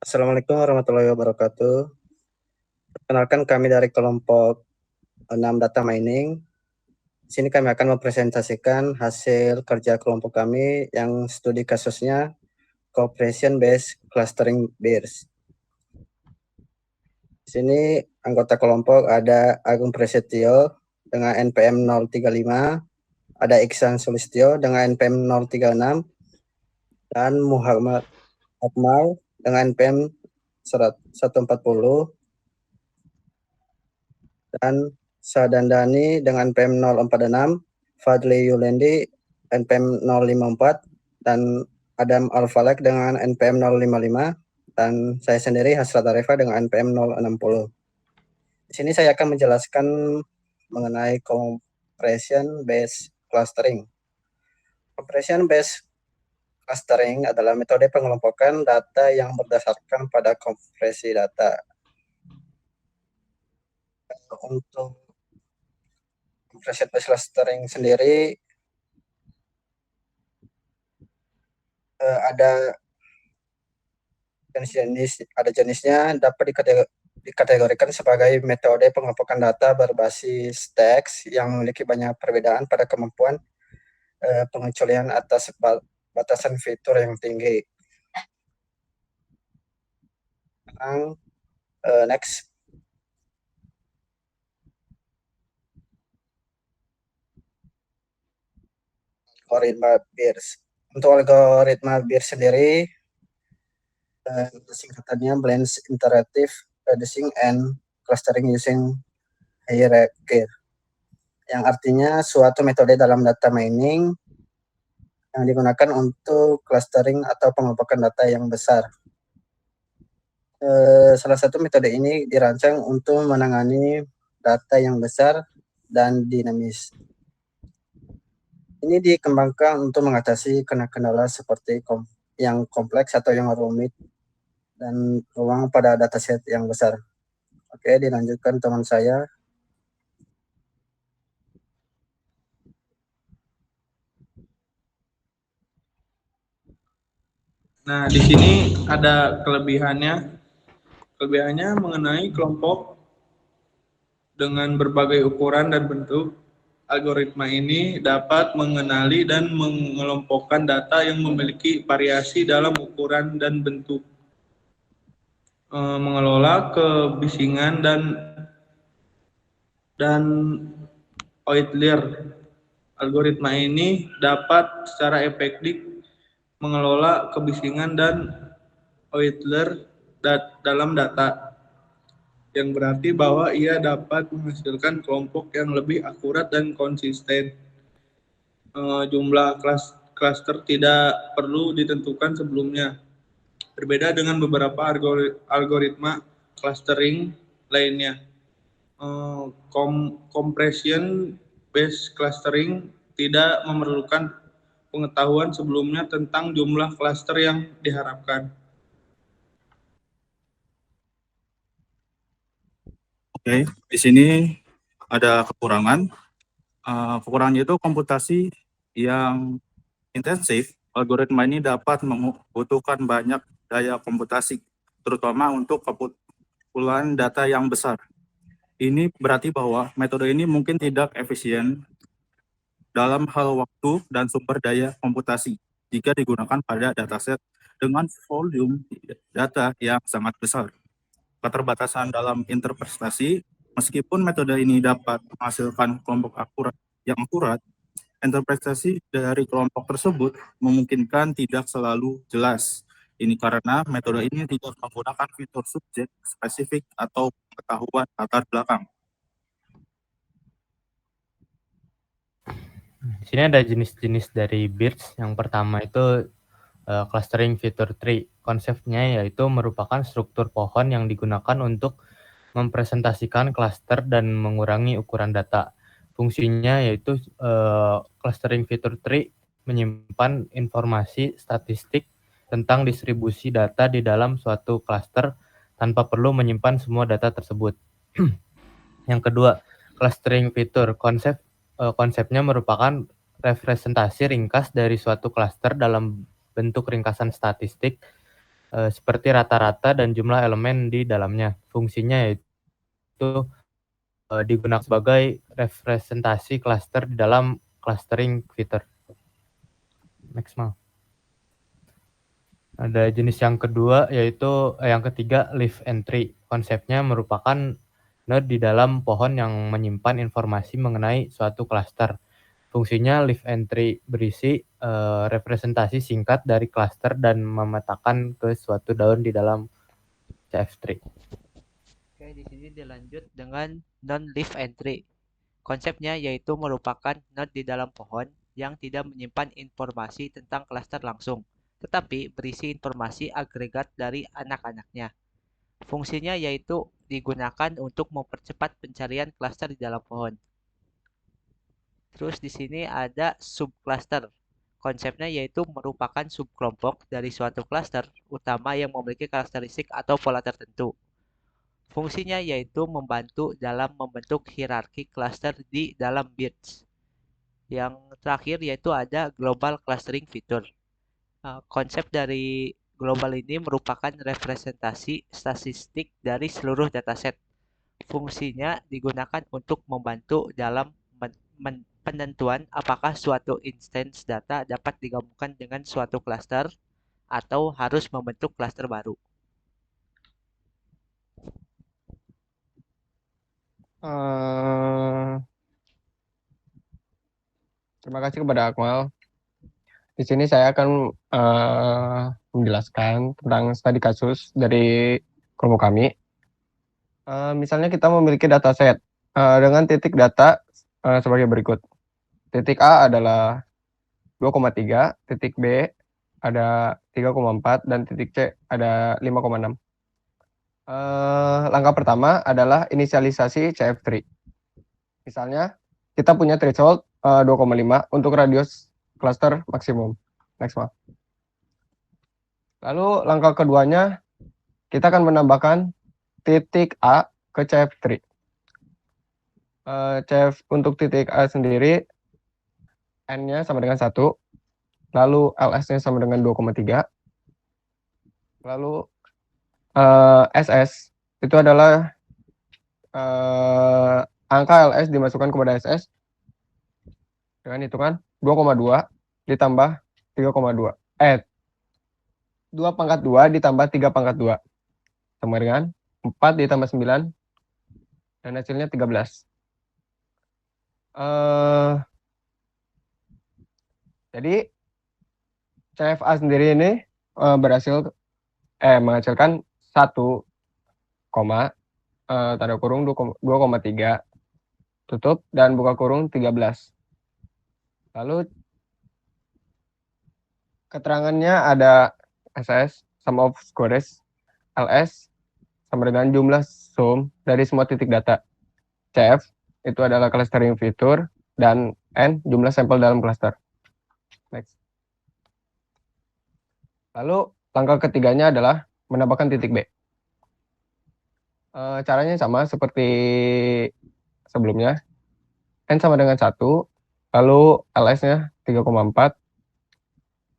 Assalamualaikum warahmatullahi wabarakatuh. Perkenalkan kami dari kelompok 6 Data Mining. Di sini kami akan mempresentasikan hasil kerja kelompok kami yang studi kasusnya Cooperation Based Clustering BIRS. Di sini anggota kelompok ada Agung Prasetyo dengan NPM 035, ada Iksan Sulistyo dengan NPM 036, dan Muhammad Akmal dengan NPM 140, dan Sadandani dengan NPM 046, Fadli Yulendi NPM 054, dan Adam Alfalek dengan NPM 055, dan saya sendiri Hasrat Arifah dengan NPM 060. Di sini saya akan menjelaskan mengenai compression based clustering. Compression based clustering adalah metode pengelompokan data yang berdasarkan pada kompresi data. Untuk compression based clustering sendiri ada jenisnya, dapat dikategorikan sebagai metode pengelompokan data berbasis teks yang memiliki banyak perbedaan pada kemampuan pengecualian atas batasan fitur yang tinggi. Sekarang next. Algoritma BIRS. Untuk algoritma BIRS sendiri, singkatannya Blends Interactive Reducing and Clustering Using Hierarchy, yang artinya suatu metode dalam data mining yang digunakan untuk clustering atau pengelompokan data yang besar. Salah satu metode ini dirancang untuk menangani data yang besar dan dinamis. Ini dikembangkan untuk mengatasi kendala seperti yang kompleks atau yang rumit dan ruang pada dataset yang besar. Oke, dilanjutkan teman saya. Nah, di sini ada kelebihannya. Kelebihannya mengenai kelompok dengan berbagai ukuran dan bentuk. Algoritma ini dapat mengenali dan mengelompokkan data yang memiliki variasi dalam ukuran dan bentuk. Mengelola kebisingan dan outlier. Algoritma ini dapat secara efektif mengelola kebisingan dan outlier dalam data, yang berarti bahwa ia dapat menghasilkan kelompok yang lebih akurat dan konsisten. Jumlah cluster tidak perlu ditentukan sebelumnya. Berbeda dengan beberapa algoritma clustering lainnya. Compression based clustering tidak memerlukan pengetahuan sebelumnya tentang jumlah cluster yang diharapkan. Oke, di sini ada kekurangan. Kekurangannya itu komputasi yang intensif. Algoritma ini dapat membutuhkan banyak daya komputasi, terutama untuk kumpulan data yang besar. Ini berarti bahwa metode ini mungkin tidak efisien dalam hal waktu dan sumber daya komputasi jika digunakan pada dataset dengan volume data yang sangat besar. Keterbatasan dalam interpretasi, meskipun metode ini dapat menghasilkan kelompok yang akurat, interpretasi dari kelompok tersebut memungkinkan tidak selalu jelas. Ini karena metode ini tidak menggunakan fitur subjek spesifik atau pengetahuan latar belakang. Di sini ada jenis-jenis dari BIRS. Yang pertama itu clustering feature tree. Konsepnya yaitu merupakan struktur pohon yang digunakan untuk mempresentasikan cluster dan mengurangi ukuran data. Fungsinya yaitu clustering feature tree menyimpan informasi statistik tentang distribusi data di dalam suatu cluster tanpa perlu menyimpan semua data tersebut. Yang kedua, clustering feature. Konsepnya merupakan representasi ringkas dari suatu cluster dalam bentuk ringkasan statistik seperti rata-rata dan jumlah elemen di dalamnya. Fungsinya yaitu digunakan sebagai representasi klaster di dalam clustering fitur. Next, Mal. Ada jenis yang kedua yaitu yang ketiga leaf entry. Konsepnya merupakan node di dalam pohon yang menyimpan informasi mengenai suatu cluster. Fungsinya leaf entry berisi representasi singkat dari cluster dan memetakan ke suatu daun di dalam CF3. Oke, di sini dilanjut dengan non-leaf entry. Konsepnya yaitu merupakan node di dalam pohon yang tidak menyimpan informasi tentang klaster langsung, tetapi berisi informasi agregat dari anak-anaknya. Fungsinya yaitu digunakan untuk mempercepat pencarian klaster di dalam pohon. Terus di sini ada subcluster. Konsepnya yaitu merupakan subkelompok dari suatu klaster utama yang memiliki karakteristik atau pola tertentu. Fungsinya yaitu membantu dalam membentuk hierarki klaster di dalam BIRDS. Yang terakhir yaitu ada global clustering feature. Konsep dari global ini merupakan representasi statistik dari seluruh dataset. Fungsinya digunakan untuk membantu dalam penentuan apakah suatu instance data dapat digabungkan dengan suatu cluster atau harus membentuk cluster baru. Terima kasih kepada Akmal. Di sini saya akan menjelaskan tentang studi kasus dari kelompok kami. Misalnya kita memiliki dataset dengan titik data sebagai berikut. Titik A adalah 2,3, titik B ada 3,4, dan titik C ada 5,6. Langkah pertama adalah inisialisasi CF3. Misalnya kita punya threshold 2,5 untuk radius cluster maksimum. Next, Mal. Lalu langkah keduanya kita akan menambahkan titik A ke CF3. Untuk titik A sendiri N-nya sama dengan 1, lalu LS-nya sama dengan 2,3, lalu SS itu adalah angka LS dimasukkan kepada SS dengan hitungan 2,2 ditambah 3,2. 2 pangkat 2 ditambah 3 pangkat 2 sama dengan 4 ditambah 9 dan hasilnya 13. Jadi CFA sendiri ini berhasil menghasilkan 1, tanda kurung 2,3 tutup dan buka kurung 13. Lalu keterangannya ada SS, sum of squares, LS sama dengan jumlah sum dari semua titik data. CF itu adalah clustering fitur dan N jumlah sampel dalam cluster. Next. Lalu langkah ketiganya adalah menambahkan titik B. Caranya sama seperti sebelumnya. N sama dengan 1, lalu LS-nya 3,4,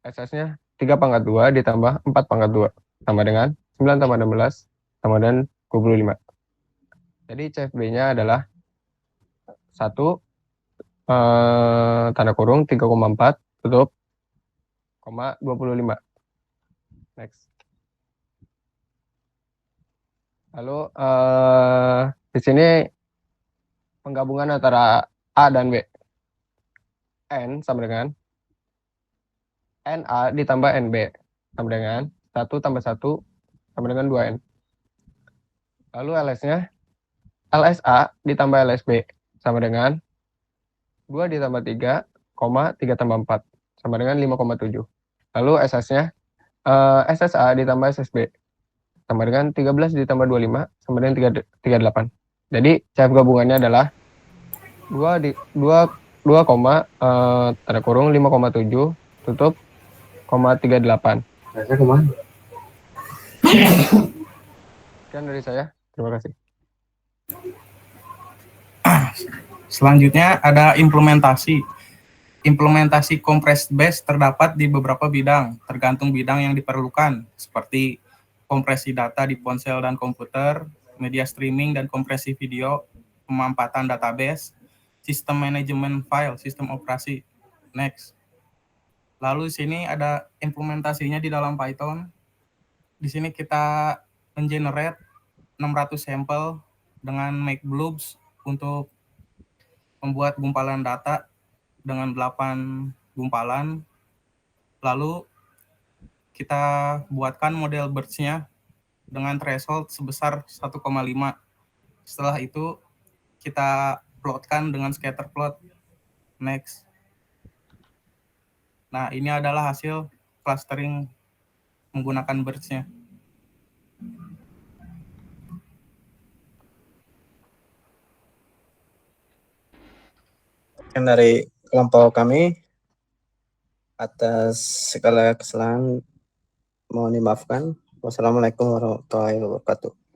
SS-nya 3 pangkat 2 ditambah 4 pangkat 2 sama dengan 9 tambah 16 sama dengan 25. Jadi CFB-nya adalah 1 tanda kurung 3,4 tutup, 25. Next. Lalu di sini penggabungan antara A dan B. N sama dengan NA ditambah NB sama dengan 1 tambah 1 sama dengan 2N. Lalu LS-nya LSA ditambah LSB sama dengan 2 ditambah 3, 3 tambah 4 sama dengan 5,7. Lalu SS-nya SSA ditambah SSB sama dengan 13 ditambah 25 sama dengan 38. Jadi CF gabungannya adalah 2 tanda kurung 5,7 tutup, 38. Saya kemana? Sekian dari saya. Terima kasih. Selanjutnya ada implementasi. Implementasi compressed batch terdapat di beberapa bidang, tergantung bidang yang diperlukan, seperti kompresi data di ponsel dan komputer, media streaming dan kompresi video, pemampatan database, sistem manajemen file, sistem operasi. Next. Lalu di sini ada implementasinya di dalam Python. Di sini kita mengenerate 600 sampel dengan make blobs untuk membuat gumpalan data dengan 8 gumpalan. Lalu kita buatkan model birds-nya dengan threshold sebesar 1,5. Setelah itu kita plotkan dengan scatter plot. Next. Nah, ini adalah hasil clustering menggunakan birds-nya. Sekian dari kelompok kami. Atas segala kesalahan mohon dimaafkan. Wassalamualaikum warahmatullahi wabarakatuh.